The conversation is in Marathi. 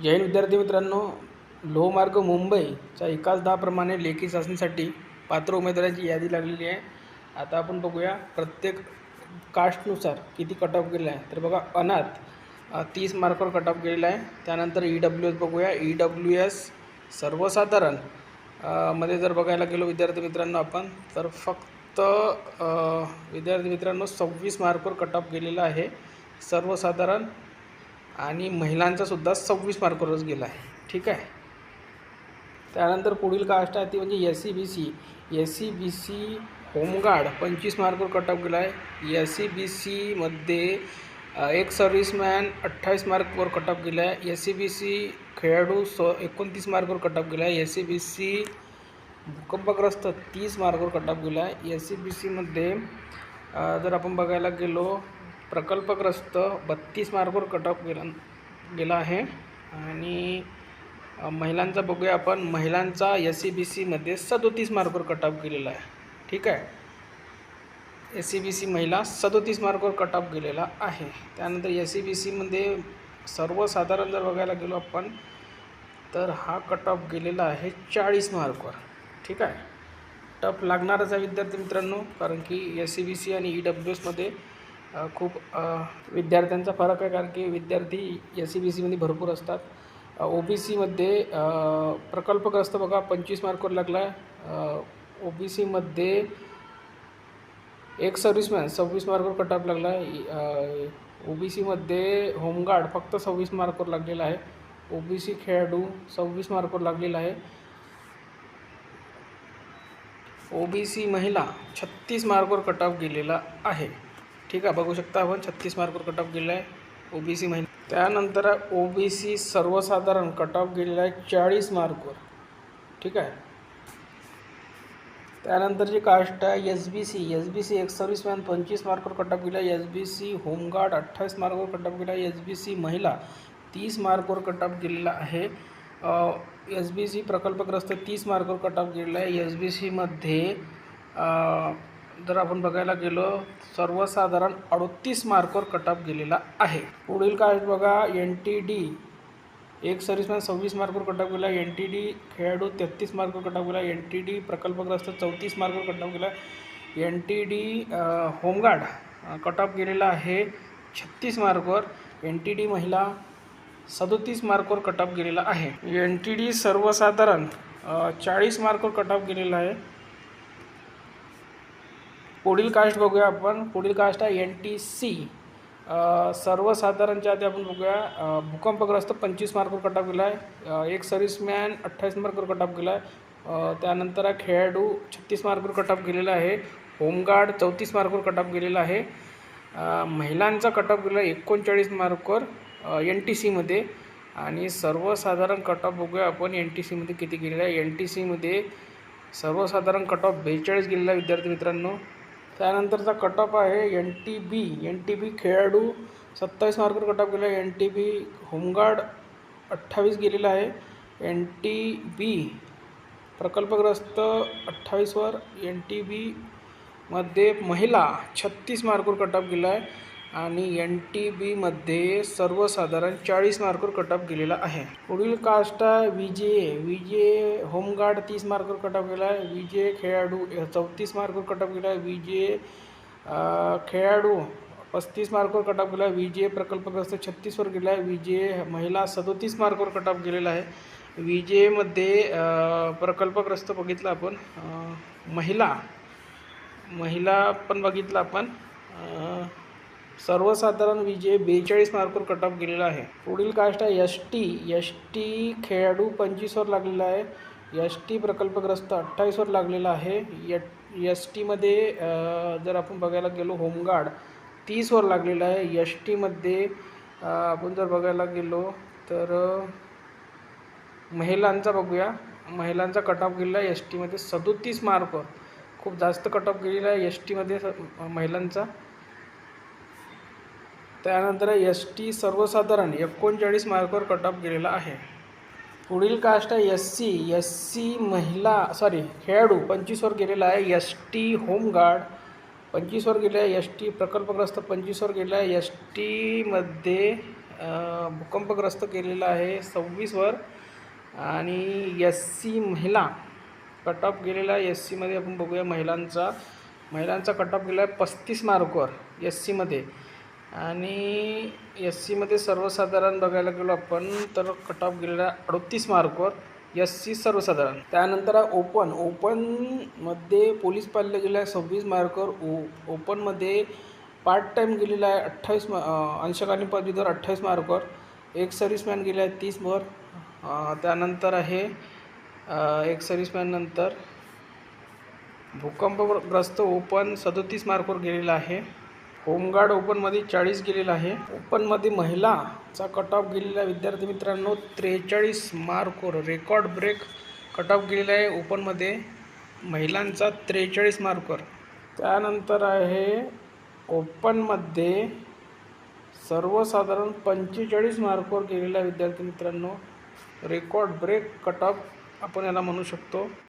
जैन विद्यार्थी मित्रांनो, लोहमार्ग मुंबईच्या विकास दराप्रमाणे लेखी चाचणीसाठी पात्र उमेदवारांची यादी लागलेली आहे। आता आपण बघूया प्रत्येक कास्टनुसार किती कट ऑफ गेलेला आहे। तर बघा, अनाथ 30 मार्कवर कट ऑफ गेलेला आहे। त्यानंतर EWS बघूया। EWS सर्वसाधारण मध्ये जर बघायला गेलो विद्यार्थी मित्रांनो आपण, तर फक्त विद्यार्थी मित्रांनो 26 मार्कवर कट ऑफ गेलेला आहे सर्वसाधारण, आणि महिलांचा सुद्धा 26 मार्कवरच गेला आहे। ठीक आहे। त्यानंतर पुढील कास्ट आहे ती म्हणजे SC BC होमगार्ड 25 मार्कवर कट ऑफ गेला आहे। SC BC मध्ये एक सर्व्हिसमॅन 28 मार्कवर कट ऑफ गेला आहे। SC BC खेळाडू 29 मार्कवर कट ऑफ गेला आहे। SC BC भूकंपग्रस्त 30 मार्कवर कट ऑफ गेला आहे। SC BC मध्ये जर आपण बघायला गेलो प्रकल्पग्रस्त 32 मार्कवर कट ऑफ गेला आहे। आणि महिलांचा बघूया आपण, महिलांचा SC BC मध्ये 37 मार्कवर कट ऑफ गेलेला आहे। ठीक आहे। SC BC महिला 37 मार्कवर कट ऑफ गेलेला आहे। त्यानंतर SC BC मध्ये सर्वसाधारण जर बघायला गेलो आपण, तर हा कट ऑफ गेलेला आहे 40 मार्कवर। ठीक आहे। टफ लागणारच आहे विद्यार्थी मित्रांनो, कारण की SC BC आणि EWS मध्ये खूप विद्यार्थ्यांचा फरक आहे, कारण की विद्यार्थी SC BC मध्ये भरपूर असतात। OBC मध्ये प्रकल्पग्रस्त बघा 25 मार्कवर लागला आहे। OBC मध्ये एक सर्व्हिसमॅन 26 मार्कवर कट ऑफ लागला आहे। OBC मध्ये होमगार्ड फक्त 26 मार्कवर लागलेला आहे। OBC खेळाडू 26 मार्कवर लागलेला आहे। OBC महिला 36 मार्कवर कट ऑफ गेलेला आहे। ठीक आहे, बघू शकता आपण 36 मार्कवर कट ऑफ गेलेला आहे OBC महिला। त्यानंतर OBC सर्वसाधारण कट ऑफ गेलेला आहे 40 मार्कवर। ठीक आहे। त्यानंतर जी कास्ट आहे SBC एक सर्व्हिसमॅन 25 मार्कवर कट ऑफ गेला आहे। SBC होमगार्ड 28 मार्कवर कट ऑफ गेला आहे। SBC महिला 30 मार्कवर कट ऑफ गेलेला आहे। SBC प्रकल्पग्रस्त 30 मार्कवर कट ऑफ गेलेला आहे। SBC मध्ये जर आपण बघायला गेलो सर्वसाधारण 38 मार्कवर कट ऑफ गेलेला आहे। पुढील कास्ट बघा, NTD एक सर्व्हिसमॅन 26 मार्कवर कट ऑफ गेला आहे। NTD खेळाडू 33 मार्कवर कट ऑफ गेला आहे। NTD प्रकल्पग्रस्त 34 मार्कवर कट ऑफ गेला आहे। NTD होमगार्ड कट ऑफ गेलेला आहे 36 मार्कवर। NTD महिला 37 मार्कवर कट ऑफ गेलेला आहे। NTD सर्वसाधारण 40 मार्कवर कट ऑफ गेलेला आहे। पुढील कास्ट बघूया आपण। पुढील कास्ट आहे NTC सर्वसाधारणच्या आधी आपण बघूया भूकंपग्रस्त 25 मार्कवर कट ऑफ गेला आहे। एक सर्व्हिसमॅन 28 मार्कवर कट ऑफ गेला आहे। त्यानंतर खेळाडू 36 मार्कवर कट ऑफ गेलेला आहे। होमगार्ड 34 मार्कवर कट ऑफ गेलेला आहे। महिलांचा कट ऑफ गेला 39 मार्कवर NTC मध्ये। आणि सर्वसाधारण कट ऑफ बघूया आपण NTC मध्ये किती गेलेला आहे। NTC मध्ये सर्वसाधारण कट ऑफ 42 गेलेला आहे विद्यार्थी मित्रांनो। त्यानंतरचा कट ऑफ आहे NTB खेळाडू 27 मार्कवर कट ऑफ गेला आहे। NTB होमगार्ड 28 गेलेला आहे। NTB प्रकल्पग्रस्त 28 वर। NTB मध्ये महिला 36 मार्कवर कट ऑफ गेला आहे। आणि NTB मध्ये सर्वसाधारण 40 मार्कवर कट ऑफ गेलेला आहे। पुढील कास्ट आहे VJA होमगार्ड 30 मार्कवर कट ऑफ गेला आहे। VJA खेळाडू 34 मार्कवर कट ऑफ गेला आहे। VJA खेळाडू 35 मार्कवर कट ऑफ गेला आहे। VJA प्रकल्पग्रस्त 36 वर गेला आहे। VJA महिला 37 मार्कवर कट ऑफ गेलेला आहे। VJA मध्ये प्रकल्पग्रस्त बघितलं आपण, महिला पण बघितलं आपण, सर्वसाधारण VJA 42 मार्कवर कट ऑफ गेलेला आहे। पुढील कास्ट आहे ST खेळाडू 25 वर लागलेला आहे। ST प्रकल्पग्रस्त 28 वर लागलेला आहे। ST मध्ये जर आपण बघायला गेलो होमगार्ड 30 वर लागलेला आहे। ST मध्ये आपण जर बघायला गेलो तर महिलांचा बघूया, महिलांचा कट ऑफ गेलेला आहे ST मध्ये 37 मार्कवर, खूप जास्त कट ऑफ गेलेला आहे ST मध्ये महिलांचा। त्यानंतर ST सर्वसाधारण 39 मार्कवर कट ऑफ गेलेला आहे। पुढील कास्ट आहे SC खेळाडू 25 वर गेलेला आहे। ST होमगार्ड 25 वर गेला आहे। ST प्रकल्पग्रस्त 25 वर गेला आहे। ST मध्ये भूकंपग्रस्त केलेला आहे 26वर. आणि एस सी महिला कट ऑफ गेलेला एस सीमध्ये आपण बघूया. महिलांचा कट ऑफ गेला आहे 35 मार्कवर एस सीमध्ये. आणि एस सीमध्ये सर्वसाधारण बघायला गेलो आपण तर कट ऑफ गेलेला 38 मार्कवर एस सी सर्वसाधारण. त्यानंतर ओपनमध्ये पोलीस पाल्य गेला आहे 26 मार्कवर. ओपनमध्ये पार्ट टाईम गेलेला आहे 28 अंशक आणि पदवीधर 28 मार्कवर. एक सर्व्हिसमॅन गेला आहे 30वर. त्यानंतर आहे एक सर्व्हिसमॅन नंतर भूकंपग्रस्त ओपन 37 मार्कवर गेलेला आहे. होमगार्ड ओपनमध्ये 40 गेलेला आहे. ओपनमध्ये महिलाचा कट ऑफ गेलेला विद्यार्थी मित्रांनो 43 मार्कवर. रेकॉर्ड ब्रेक कट ऑफ गेलेला आहे ओपनमध्ये महिलांचा 43 मार्कवर. त्यानंतर आहे ओपनमध्ये सर्वसाधारण 45 मार्कवर गेलेला विद्यार्थी मित्रांनो. रेकॉर्ड ब्रेक कट ऑफ आपण याला म्हणू शकतो.